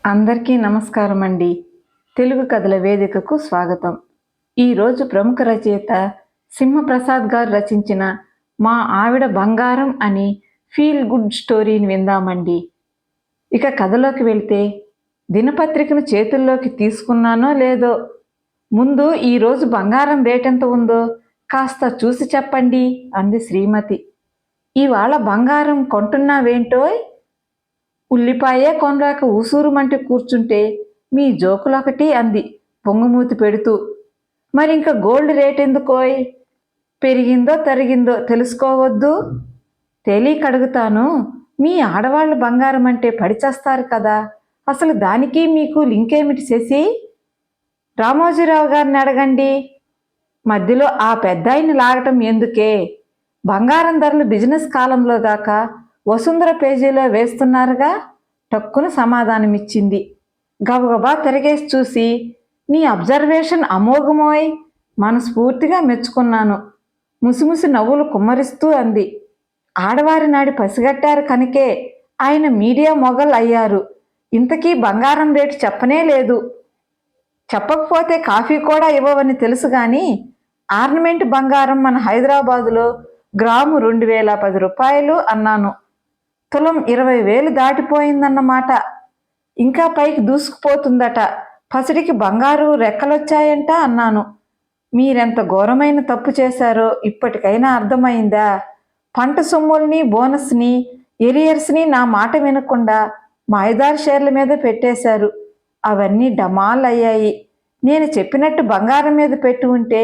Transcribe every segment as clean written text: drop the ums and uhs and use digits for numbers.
అందరికీ నమస్కారం అండి. తెలుగు కథల వేదికకు స్వాగతం. ఈరోజు ప్రముఖ రచయిత సింహప్రసాద్ గారు రచించిన మా ఆవిడ బంగారం అని ఫీల్ గుడ్ స్టోరీని విందామండి. ఇక కథలోకి వెళ్తే, దినపత్రికను చేతుల్లోకి తీసుకున్నానో లేదో, ముందు ఈరోజు బంగారం రేటెంత ఉందో కాస్త చూసి చెప్పండి అంది శ్రీమతి. ఇవాళ బంగారం కొంటున్నావేంటోయ్? ఉల్లిపాయే కొనలేక ఊసూరుమంటే కూర్చుంటే మీ జోకులొకటి అంది పొంగుమూతి పెడుతూ. మరింక గోల్డ్ రేట్ ఎందుకోయ్? పెరిగిందో తరిగిందో తెలుసుకోవద్దు? తెలియకడుగుతాను. మీ ఆడవాళ్ళు బంగారం అంటే పడిచేస్తారు కదా, అసలు దానికి మీకు లింకేమిటి శశి? రామోజీరావు గారిని అడగండి. మధ్యలో ఆ పెద్దాయిని లాగటం ఎందుకే? బంగారం ధరలు బిజినెస్ కాలంలో గాక వసుంధర పేజీలో వేస్తున్నారుగా, టక్కున సమాధానమిచ్చింది. గబగబా తిరగేసి చూసి, నీ అబ్జర్వేషన్ అమోఘమోయ్, మనస్ఫూర్తిగా మెచ్చుకున్నాను. ముసిముసి నవ్వులు కుమ్మరిస్తూ అంది. ఆడవారి నాడి పసిగట్టారు కనుకే ఆయన మీడియా మొగల్ అయ్యారు. ఇంతకీ బంగారం రేటు చెప్పనే లేదు. చెప్పకపోతే కాఫీ కూడా ఇవ్వవని తెలుసు గాని, ఆర్నమెంట్ బంగారం మన హైదరాబాదులో గ్రాము 2010 రూపాయలు అన్నాను. తులం 20,000 దాటిపోయిందన్నమాట. ఇంకా పైకి దూసుకుపోతుందట. పసిడికి బంగారు రెక్కలొచ్చాయంట అన్నాను. మీరెంత ఘోరమైన తప్పు చేశారో ఇప్పటికైనా అర్థమైందా? పంట సొమ్ముల్ని, బోనస్ని, ఎరియర్స్ని నా మాట వినకుండా మాయదారి షేర్ల మీద పెట్టేశారు. అవన్నీ డమాల్ అయ్యాయి. నేను చెప్పినట్టు బంగారం మీద పెట్టి ఉంటే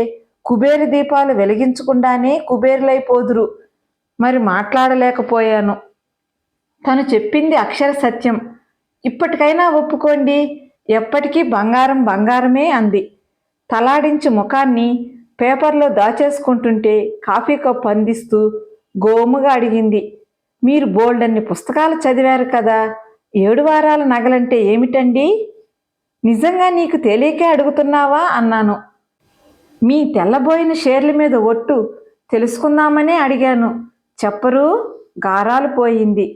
కుబేర దీపాలు వెలిగించకుండానే కుబేరులైపోదురు. మరి మాట్లాడలేకపోయాను. తను చెప్పింది అక్షర సత్యం. ఇప్పటికైనా ఒప్పుకోండి, ఎప్పటికీ బంగారం బంగారమే అంది. తలాడించి ముఖాన్ని పేపర్లో దాచేసుకుంటుంటే కాఫీ కప్పు అందిస్తూ గోముగా అడిగింది. మీరు బోల్డన్ని పుస్తకాలు చదివారు కదా, 7 వారాల నగలంటే ఏమిటండి? నిజంగా నీకు తెలియకే అడుగుతున్నావా అన్నాను. మీ తెల్లబోయిన షేర్ల మీద ఒట్టు తెలుసుకుందామనే అడిగాను. చెప్పరు? గారాలు పోయింది.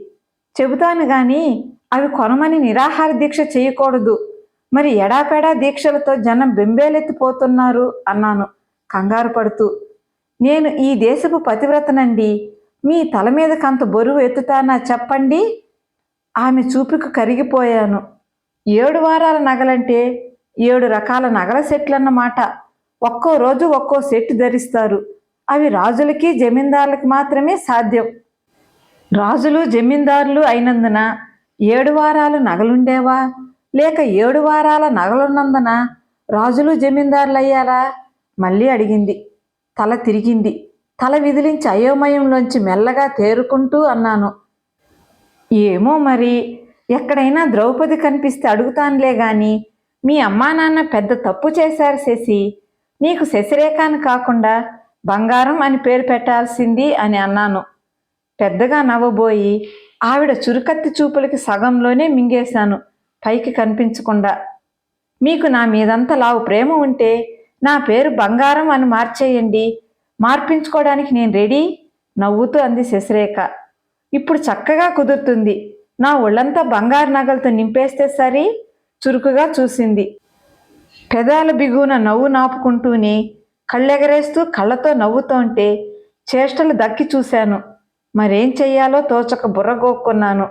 చెబుతాను గాని అవి కొనమని నిరాహార దీక్ష చేయకూడదు. మరి ఎడాపెడా దీక్షలతో జనం బెంబేలెత్తిపోతున్నారు అన్నాను కంగారు పడుతూ. నేను ఈ దేశపు పతివ్రతనండి. మీ తల మీదకంత బరువు ఎత్తుతానా చెప్పండి? ఆమె చూపుకు కరిగిపోయాను. 7 వారాల నగలంటే 7 రకాల నగల సెట్లన్నమాట. ఒక్కో రోజు ఒక్కో సెట్ ధరిస్తారు. అవి రాజులకి జమీందారులకి మాత్రమే సాధ్యం. రాజులు జమీందారులు అయినందున 7 వారాలు నగలుండేవా, లేక 7 వారాల నగలున్నందున రాజులు జమీందారులు అయ్యారా? మళ్ళీ అడిగింది. తల తిరిగింది. తల విదిలించి అయోమయంలోంచి మెల్లగా తేరుకుంటూ అన్నాను. ఏమో మరి, ఎక్కడైనా ద్రౌపది కనిపిస్తే అడుగుతానులే గాని, మీ అమ్మా నాన్న పెద్ద తప్పు చేశారు శశి. నీకు శశిరేఖను కాకుండా బంగారం అని పేరు పెట్టాల్సింది అని అన్నాను. పెద్దగా నవ్వబోయి ఆవిడ చురుకత్తి చూపులకి సగంలోనే మింగేశాను, పైకి కనిపించకుండా. మీకు నా మీదంత లావు ప్రేమ ఉంటే నా పేరు బంగారం అని మార్చేయండి. మార్పించుకోవడానికి నేను రెడీ నవ్వుతూ అంది శశిరేఖ. ఇప్పుడు చక్కగా కుదురుతుంది. నా ఒళ్ళంతా బంగారు నగలతో నింపేస్తే సరి. చురుకుగా చూసింది. పెదాల బిగున నవ్వు నాపుకుంటూనే కళ్ళెగరేస్తూ కళ్ళతో నవ్వుతోంటే చేష్టలు దక్కి చూశాను. మరేం చెయ్యాలో తోచక బుర్రగోక్కున్నాను.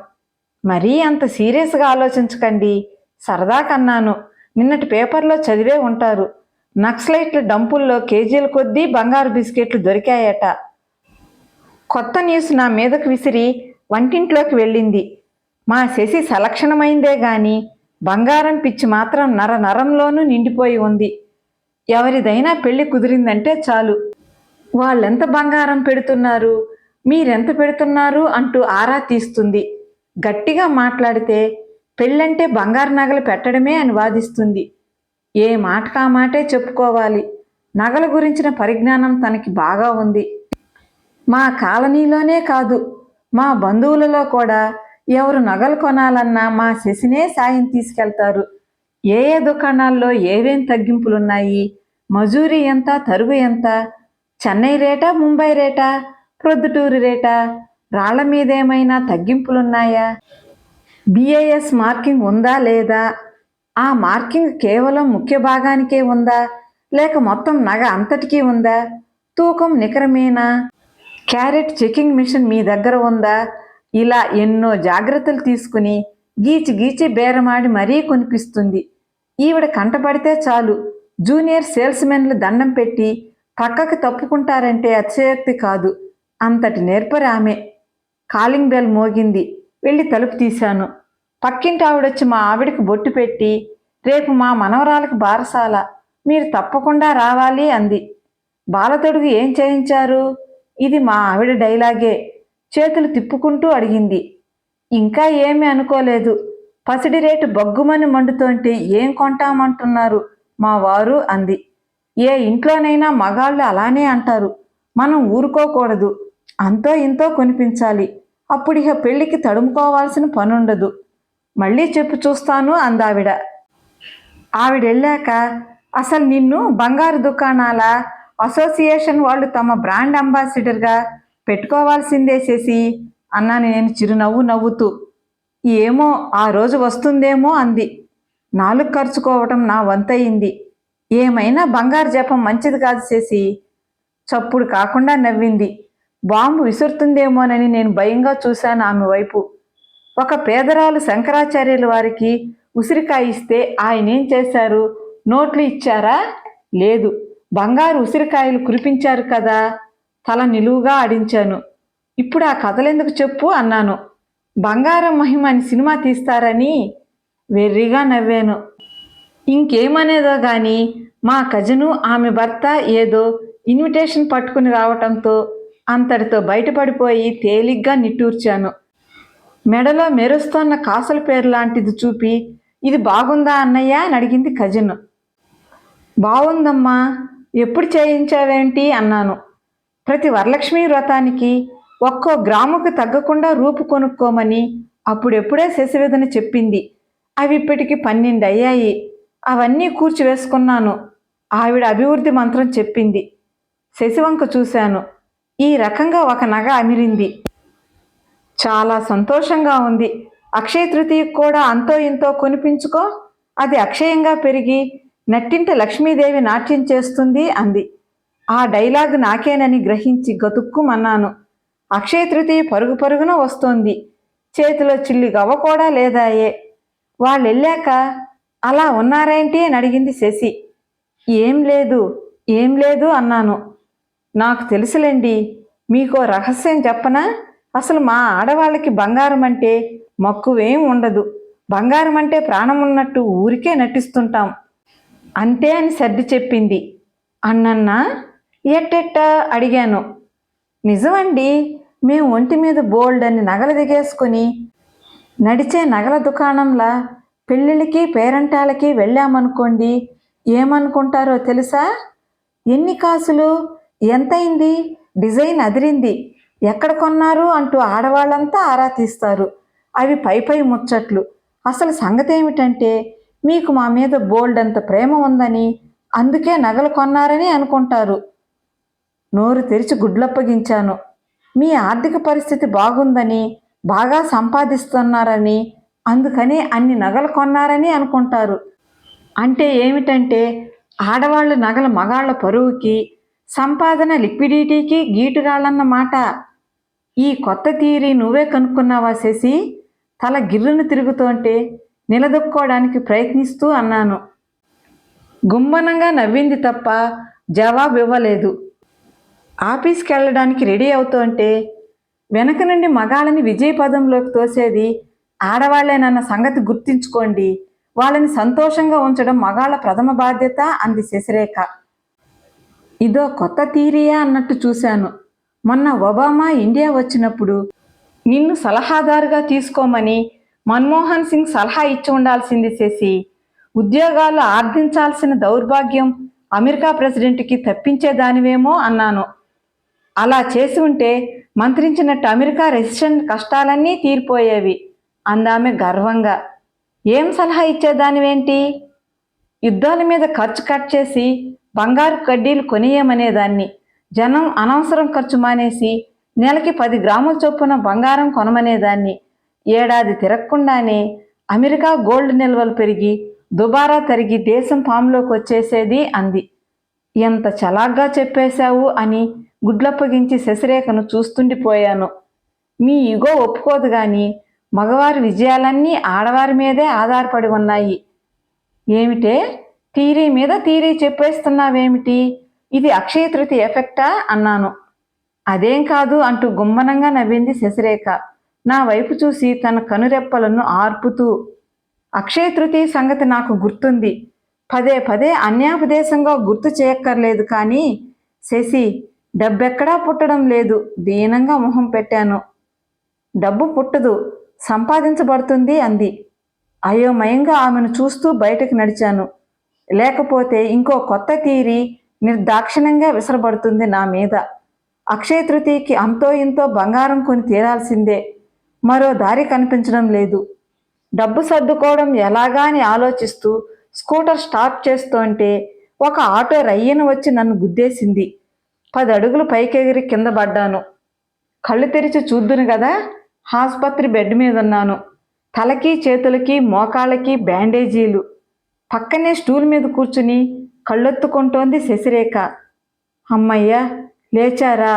మరీ అంత సీరియస్గా ఆలోచించకండి, సరదా కన్నాను. నిన్నటి పేపర్లో చదివే ఉంటారు. నక్సలైట్ల డంపుల్లో కేజీల కొద్దీ బంగారు బిస్కెట్లు దొరికాయట. కొత్త న్యూస్ నా మీదకు విసిరి వంటింట్లోకి వెళ్ళింది. మా శశి సలక్షణమైందే గాని బంగారం పిచ్చి మాత్రం నరంలోనూ నిండిపోయి ఉంది. ఎవరిదైనా పెళ్లి కుదిరిందంటే చాలు, వాళ్ళెంత బంగారం పెడుతున్నారు, మీరెంత పెడుతున్నారు అంటూ ఆరా తీస్తుంది. గట్టిగా మాట్లాడితే పెళ్ళంటే బంగారు నగలు పెట్టడమే అని వాదిస్తుంది. ఏ మాటకా మాటే చెప్పుకోవాలి. నగల గురించిన పరిజ్ఞానం తనకి బాగా ఉంది. మా కాలనీలోనే కాదు, మా బంధువులలో కూడా ఎవరు నగలు కొనాలన్నా మా శశినే సాయం తీసుకెళ్తారు. ఏ ఏ దుకాణాల్లో ఏవేం తగ్గింపులున్నాయి, మజూరీ ఎంత, తరుగు ఎంత, చెన్నై రేటా, ముంబై రేటా, ప్రొద్దుటూరు రేటా, రాళ్ల మీదేమైనా తగ్గింపులున్నాయా, బిఐఎస్ మార్కింగ్ ఉందా లేదా, ఆ మార్కింగ్ కేవలం ముఖ్య భాగానికే ఉందా లేక మొత్తం నగ అంతటికీ ఉందా, తూకం నికరమేనా, క్యారెట్ చెకింగ్ మిషన్ మీ దగ్గర ఉందా, ఇలా ఎన్నో జాగ్రత్తలు తీసుకుని గీచి గీచి బేరమాడి మరీ కొనిపిస్తుంది. ఈవిడ కంటపడితే చాలు జూనియర్ సేల్స్మెన్లు దండం పెట్టి పక్కకి తప్పుకుంటారంటే అతిశయోక్తి కాదు. అంతటి నేర్పరి ఆమె. కాలింగ్ బెల్ మోగింది. వెళ్ళి తలుపు తీశాను. పక్కింటి ఆవిడొచ్చి మా ఆవిడకి బొట్టు పెట్టి, రేపు మా మనవరాలకు బారసాల, మీరు తప్పకుండా రావాలి అంది. బాలతొడుగు ఏం చేయించారు? ఇది మా ఆవిడ డైలాగే. చేతులు తిప్పుకుంటూ అడిగింది. ఇంకా ఏమీ అనుకోలేదు. పసిడి రేటు బొగ్గుమని మండుతోంటే ఏం కొంటామంటున్నారు మా వారు అంది. ఏ ఇంట్లోనైనా మగాళ్ళు అలానే అంటారు. మనం ఊరుకోకూడదు. అంతో ఇంతో కొనిపించాలి. అప్పుడిక పెళ్లికి తడుముకోవాల్సిన పనుండదు. మళ్ళీ చెప్పు చూస్తాను అందావిడ. ఆవిడెళ్ళాక, అసలు నిన్ను బంగారు దుకాణాల అసోసియేషన్ వాళ్ళు తమ బ్రాండ్ అంబాసిడర్గా పెట్టుకోవాల్సిందే చేసి అన్నాను నేను చిరునవ్వు నవ్వుతూ. ఏమో ఆ రోజు వస్తుందేమో అంది. నాలుగు ఖర్చుకోవటం నా వంతయింది. ఏమైనా బంగారు జపం మంచిది కాదు చేసి. చప్పుడు కాకుండా నవ్వింది. బాంబు విసురుతుందేమోనని నేను భయంగా చూశాను ఆమె వైపు. ఒక పేదరాలు శంకరాచార్యుల వారికి ఉసిరికాయ ఇస్తే ఆయనేం చేశారు? నోట్లు ఇచ్చారా? లేదు, బంగారు ఉసిరికాయలు కురిపించారు కదా. తల నిలువుగా ఆడించాను. ఇప్పుడు ఆ కథలెందుకు చెప్పు అన్నాను. బంగారం మహిమ అని సినిమా తీస్తారని. వెర్రిగా నవ్వాను. ఇంకేమనేదో గాని మా కజిను ఆమె భర్త ఏదో ఇన్విటేషన్ పట్టుకుని రావటంతో అంతటితో బయటపడిపోయి తేలిగ్గా నిట్టూర్చాను. మెడలో మెరుస్తోన్న కాసుల పేరు లాంటిది చూపి, ఇది బాగుందా అన్నయ్య అని అడిగింది కజిన్. బాగుందమ్మా, ఎప్పుడు చేయించావేంటి అన్నాను. ప్రతి వరలక్ష్మి వ్రతానికి ఒక్కో గ్రాముకు తగ్గకుండా రూపు కొనుక్కోమని అప్పుడెప్పుడే శశివేదన చెప్పింది. అవి ఇప్పటికి 12 అయ్యాయి. అవన్నీ కూర్చివేసుకున్నాను. ఆవిడ అభివృద్ధి మంత్రం చెప్పింది. శశివంక చూశాను. ఈ రకంగా ఒక నగ అమిరింది. చాలా సంతోషంగా ఉంది. అక్షయ తృతీయకు కూడా అంతో ఇంతో కొనిపించుకో, అది అక్షయంగా పెరిగి నట్టింట లక్ష్మీదేవి నాట్యం చేస్తుంది అంది. ఆ డైలాగు నాకేనని గ్రహించి గతుక్కుమన్నాను. అక్షయ తృతీయ పరుగు పరుగున వస్తోంది. చేతిలో చిల్లి గవ్వ కూడా లేదాయే. వాళ్ళెళ్ళాక అలా ఉన్నారేంటి అని అడిగింది శశి. ఏం లేదు, ఏం లేదు అన్నాను. నాకు తెలుసులేండి. మీకో రహస్యం చెప్పనా? అసలు మా ఆడవాళ్ళకి బంగారం అంటే మక్కువేం ఉండదు. బంగారం అంటే ప్రాణం ఉన్నట్టు ఊరికే నటిస్తుంటాం అంతే అని సర్ది చెప్పింది. అన్నన్నా ఎట్టెట్టా అడిగాను. నిజమండి, మేము ఒంటి మీద బోల్డ్ అని నగలు దిగేసుకుని నడిచే నగల దుకాణంలా పెళ్ళిళ్ళకి పేరంటాలకి వెళ్ళామనుకోండి, ఏమనుకుంటారో తెలుసా? ఎన్ని కాసులు, ఎంతైంది, డిజైన్ అదిరింది, ఎక్కడ కొన్నారు అంటూ ఆడవాళ్ళంతా ఆరా తీస్తారు. అవి పై పై ముచ్చట్లు. అసలు సంగతి ఏమిటంటే మీకు మా మీద బోల్డ్ అంత ప్రేమ ఉందని, అందుకే నగలు కొన్నారని అనుకుంటారు. నోరు తెరిచి గుడ్లప్పగించాను. మీ ఆర్థిక పరిస్థితి బాగుందని, బాగా సంపాదిస్తున్నారని, అందుకని అన్ని నగలు కొన్నారని అనుకుంటారు. అంటే ఏమిటంటే ఆడవాళ్ళు నగల మగాళ్ల పరువుకి, సంపాదన లిక్విడిటీకి గీటురాళ్ళన్నమాట. ఈ కొత్త థియరీ నువ్వే కనుక్కున్నావా శశి? తల గిర్రును తిరుగుతోంటే నిలదొక్కోవడానికి ప్రయత్నిస్తూ అన్నాను. గుమ్మనంగా నవ్వింది తప్ప జవాబు ఇవ్వలేదు. ఆఫీస్కి వెళ్ళడానికి రెడీ అవుతోంటే వెనక నుండి మగాళ్ళని విజయపదంలోకి తోసేది ఆడవాళ్లేనన్న సంగతి గుర్తించుకోండి. వాళ్ళని సంతోషంగా ఉంచడం మగాళ్ళ ప్రథమ బాధ్యత అంది శశిరేఖ. ఇదో కొత్త థియరీయా అన్నట్టు చూశాను. మొన్న ఒబామా ఇండియా వచ్చినప్పుడు నిన్ను సలహాదారుగా తీసుకోమని మన్మోహన్ సింగ్ సలహా ఇచ్చి ఉండాల్సింది శశి. ఉద్యోగాలు ఆర్జించాల్సిన దౌర్భాగ్యం అమెరికా ప్రెసిడెంట్కి తప్పించేదానివేమో అన్నాను. అలా చేసి ఉంటే మంత్రించినట్టు అమెరికా రెసిషన్ కష్టాలన్నీ తీరిపోయేవి అందామె గర్వంగా. ఏం సలహా ఇచ్చేదానివేంటి? యుద్ధాల మీద ఖర్చు కట్ చేసి బంగారు కడ్డీలు కొనియమనేదాన్ని. జనం అనవసరం ఖర్చు మానేసి నెలకి 10 గ్రాముల చొప్పున బంగారం కొనమనేదాన్ని. ఏడాది తిరగకుండానే అమెరికా గోల్డ్ నిల్వలు పెరిగి దుబారా తరిగి దేశం పాములోకి వచ్చేసేది అంది. ఎంత చలాగ్గా చెప్పేశావు అని గుడ్లప్పగించి శశిరేఖను చూస్తుండిపోయాను. మీ ఇగో ఒప్పుకోదు గాని మగవారి విజయాలన్నీ ఆడవారి మీదే ఆధారపడి ఉన్నాయి. ఏమిటే థీరీ మీద థీరీ చెప్పేస్తున్నావేమిటి? ఇది అక్షయ తృతీయ ఎఫెక్టా అన్నాను. అదేం కాదు అంటూ గుమ్మనంగా నవ్వింది శశిరేఖ నా వైపు చూసి తన కనురెప్పలను ఆర్పుతూ. అక్షయ తృతీయ సంగతి నాకు గుర్తుంది. పదే పదే అన్యాపదేశంగా గుర్తు చేయక్కర్లేదు కానీ శశి, డబ్బెక్కడా పుట్టడం లేదు దీనంగా మొహం పెట్టాను. డబ్బు పుట్టదు, సంపాదించబడుతుంది అంది. అయోమయంగా ఆమెను చూస్తూ బయటకు నడిచాను. లేకపోతే ఇంకో కొత్త థీరీ నిర్దాక్షిణ్యంగా విసరబడుతుంది నా మీద. అక్షయ తృతీయకి అంతో ఇంతో బంగారం కొని తీరాల్సిందే. మరో దారి కనిపించడం లేదు. డబ్బు సర్దుకోవడం ఎలాగా అని ఆలోచిస్తూ స్కూటర్ స్టార్ట్ చేస్తుంటే ఒక ఆటో రయ్యను వచ్చి నన్ను గుద్దేసింది. 10 అడుగులు పైకెగిరి కింద పడ్డాను. కళ్ళు తెరిచి చూద్దును కదా, ఆసుపత్రి బెడ్ మీద ఉన్నాను. తలకి చేతులకి మోకాళ్ళకి బ్యాండేజీలు. పక్కనే స్టూల్ మీద కూర్చుని కళ్ళొత్తుకుంటోంది శశిరేఖ. అమ్మయ్య, లేచారా?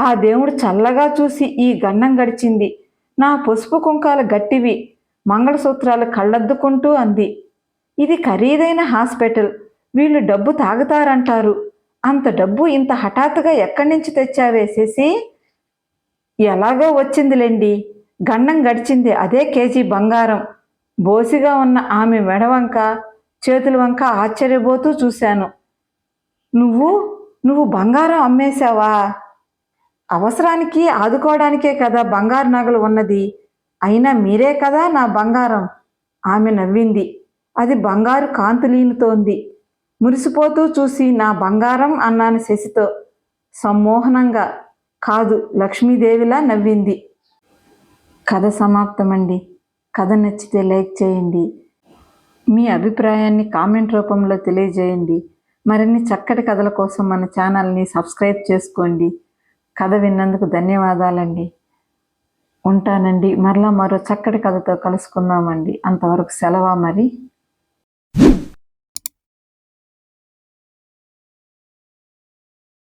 ఆ దేవుడు చల్లగా చూసి ఈ గండం గడిచింది. నా పసుపు కుంకాలు గట్టివి, మంగళసూత్రాలు కళ్ళద్దుకుంటూ అంది. ఇది ఖరీదైన హాస్పిటల్, వీళ్ళు డబ్బు తాగుతారంటారు. అంత డబ్బు ఇంత హఠాత్తుగా ఎక్కడి నుంచి తెచ్చావే శశి? ఎలాగో వచ్చిందిలేండి, గండం గడిచింది, అదే కేజీ బంగారం. బోసిగా ఉన్న ఆమె మెడవంక చేతుల వంక ఆశ్చర్యపోతూ చూశాను. నువ్వు బంగారం అమ్మేశావా? అవసరానికి ఆదుకోవడానికే కదా బంగారు నగలు ఉన్నది. అయినా మీరే కదా నా బంగారం. ఆమె నవ్వింది. అది బంగారు కాంతులీనుతోంది. మురిసిపోతూ చూసి నా బంగారం అన్నాను శశితో. సమ్మోహనంగా కాదు, లక్ష్మీదేవిలా నవ్వింది. కథ సమాప్తమండి. కథ నచ్చితే లైక్ చేయండి. మీ అభిప్రాయాన్ని కామెంట్ రూపంలో తెలియజేయండి. మరిన్ని చక్కటి కథల కోసం మన ఛానల్ని సబ్స్క్రైబ్ చేసుకోండి. కథ విన్నందుకు ధన్యవాదాలండి. ఉంటానండి. మరలా మరో చక్కటి కథతో కలుసుకుందామండి. అంతవరకు సెలవా మరి.